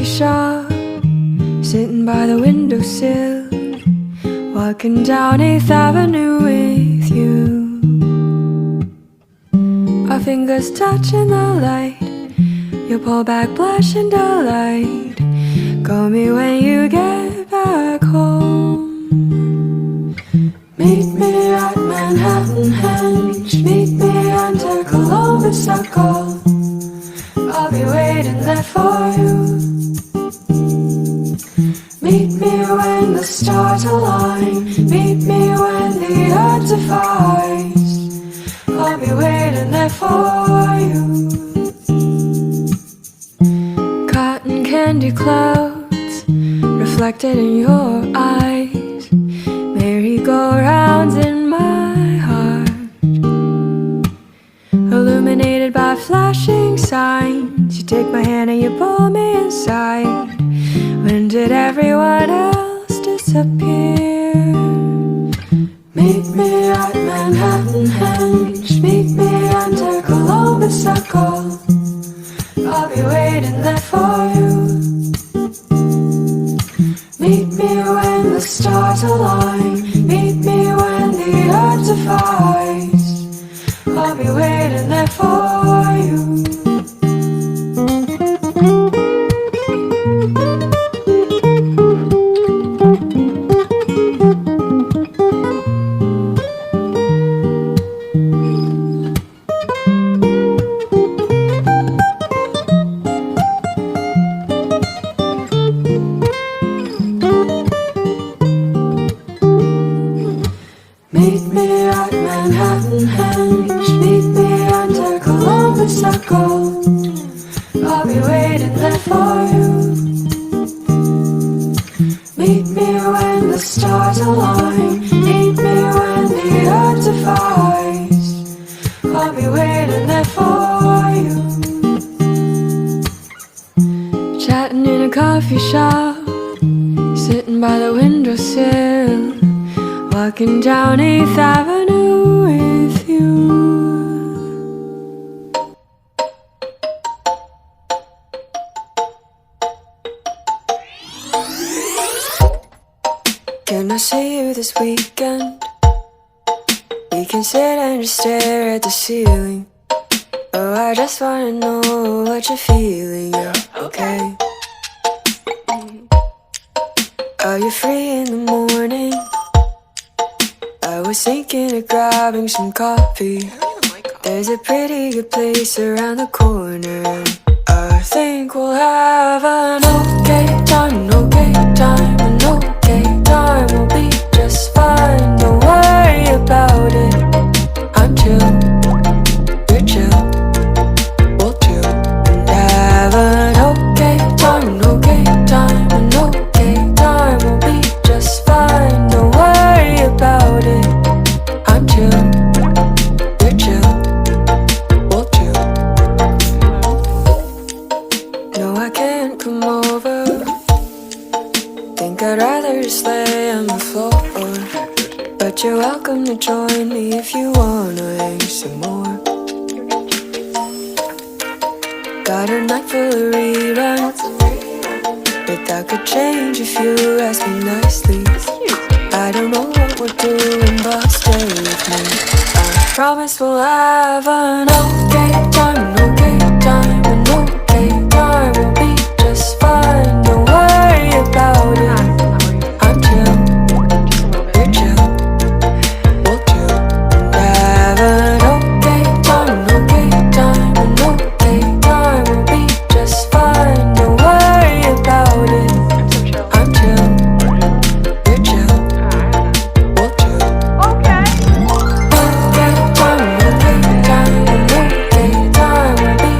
coffee shop, sitting by the windowsill, walking down 8th Avenue with you. Our fingers touching the light, you pull back blushing delight. Call me when you get back home. Meet me at Manhattan Henge, meet me under Columbus Circle. I'll be waiting there for you. Meet me when the stars align, meet me when the earth divides. I'll be waiting there for you. Cotton candy clouds reflected in your eyes, merry-go-rounds in my heart, illuminated by flashing signs. You take my hand and you pull me inside. When did everyone else disappear? Meet me at Manhattan Henge, meet me under Columbus Circle. I'll be waiting there for you. Meet me when the stars align, meet me when the earth divides. I'll be waiting there for you. Meet me at Manhattan Henge, meet me under Columbus Circle. I'll be waiting there for you. Meet me when the stars align, meet me when the earth divides. I'll be waiting there for you. Chatting in a coffee shop, sitting by the windowsill, walking down 8th Avenue with you. Can I see you this weekend? We can sit and just stare at the ceiling. Oh, I just wanna know what you're feeling. Yeah, okay. Are you free in the morning? I was thinking of grabbing some coffee. There's a pretty good place around the corner. I think we'll have an okay time, an okay time, an okay time. We'll be just fine, don't worry about it. I'm chill, you're chill, we'll chill and have an okay time, an okay time, an okay time. We'll be just fine, don't worry about it. I'm chill, you're chill, we'll chill. No, I can't come over. Think I'd rather just lay on the floor. But you're welcome to join me if you wanna hang some more. Got a night full of reruns, but that could change if you ask me nicely. I don't know what we're doing, but stay with me. I promise we'll have an okay time, an okay time, an okay time. We'll be just fine, don't worry about it. I'm chill, you're chill, we'll chill and have an okay time, an okay time, an okay time. We'll be just fine, don't worry about it. I'm chill, you're chill, we'll chill. Okay time, an okay time, an okay time. We'll be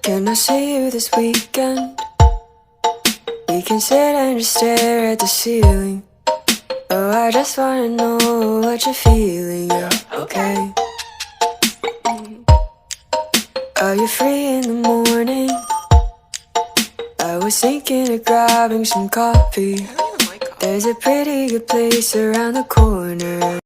Can I see you this weekend? We can sit and just stare at the ceiling. Oh, I just wanna know what you're feeling. Yeah, okay. Are you free in the morning? I was thinking of grabbing some coffee. There's a pretty good place around the corner.